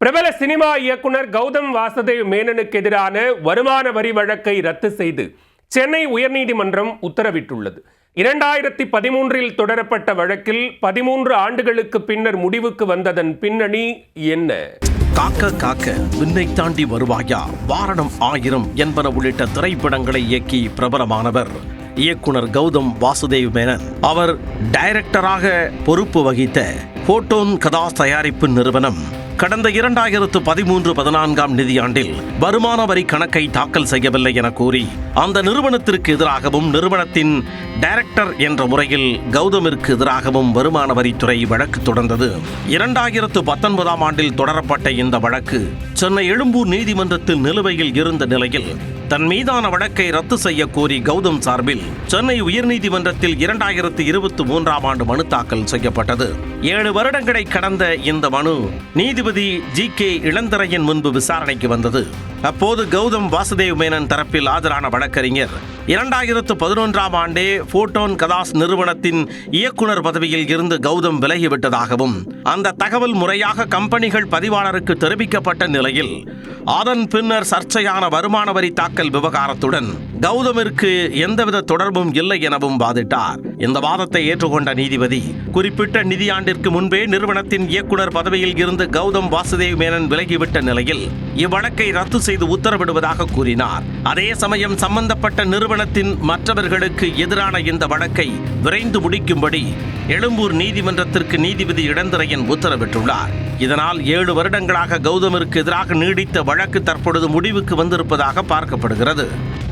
பிரபல சினிமா இயக்குனர் கௌதம் வாசுதேவ் மேனனுக்கு எதிரான வருமான வரி வழக்கை ரத்து செய்து சென்னை உயர்நீதிமன்றம் உத்தரவிட்டுள்ளது. 2013 தொடரப்பட்ட வழக்கில் 13 ஆண்டுகளுக்கு பின்னர் முடிவுக்கு வந்ததன் பின்னணி என்ன? காக்க காக்க விண்ணை தாண்டி வருவாயா, வாரணம் 1000 என்பன உள்ளிட்ட திரைப்படங்களை இயக்கி பிரபலமானவர் இயக்குனர் கௌதம் வாசுதேவ் மேனன். அவர் டைரக்டராக பொறுப்பு வகித்த போட்டோன் கதா தயாரிப்பு நிறுவனம் கடந்த 2013-14 நிதியாண்டில் வருமான வரி கணக்கை தாக்கல் செய்யவில்லை என கூறி அந்த நிறுவனத்திற்கு எதிராகவும் நிறுவனத்தின் டைரக்டர் என்ற முறையில் கௌதமிற்கு எதிராகவும் வருமான வரித்துறை வழக்கு தொடர்ந்தது. 2019 ஆண்டில் தொடரப்பட்ட இந்த வழக்கு சென்னை எழும்பூர் நீதிமன்றத்தில் நிலுவையில் இருந்த நிலையில் தன் மீதான வழக்கை ரத்து செய்ய கோரி கௌதம் சார்பில் சென்னை உயர்நீதிமன்றத்தில் 2023 ஆண்டு மனு தாக்கல் செய்யப்பட்டது. 7 வருடங்களை கடந்த இந்த மனு நீதிபதி GK இளந்திரையன் முன்பு விசாரணைக்கு வந்தது. அப்போது கௌதம் வாசுதேவ் மேனன் தரப்பில் ஆஜரான வழக்கறிஞர் 2011 ஆண்டே போட்டோன் கதாஸ் நிறுவனத்தின் இயக்குனர் பதவியில் இருந்து கௌதம் விலகிவிட்டதாகவும் அந்த தகவல் முறையாக கம்பெனிகள் பதிவாளருக்கு தெரிவிக்கப்பட்ட நிலையில் அதன் பின்னர் சர்ச்சையான வருமான வரி தாக்கல் விவகாரத்துடன் கௌதமிற்கு எந்தவித தொடர்பும் இல்லை எனவும் வாதிட்டார். இந்த வாதத்தை ஏற்றுக்கொண்ட நீதிபதி குறிப்பிட்ட நிதியாண்டிற்கு முன்பே நிறுவனத்தின் இயக்குனர் பதவியில் இருந்து கௌதம் வாசுதேவ் மேனன் விலகிவிட்ட நிலையில் இவ்வழக்கை ரத்து செய்து உத்தரவிடுவதாக கூறினார். அதே சமயம் சம்பந்தப்பட்ட நிறுவனத்தின் மற்றவர்களுக்கு எதிரான இந்த வழக்கை விரைந்து முடிக்கும்படி எழும்பூர் நீதிமன்றத்திற்கு நீதிபதி இளந்திரையன் உத்தரவிட்டுள்ளார். இதனால் 7 வருடங்களாக கௌதமிற்கு எதிராக நீடித்த வழக்கு தற்பொழுது முடிவுக்கு வந்திருப்பதாக பார்க்கப்படுகிறது.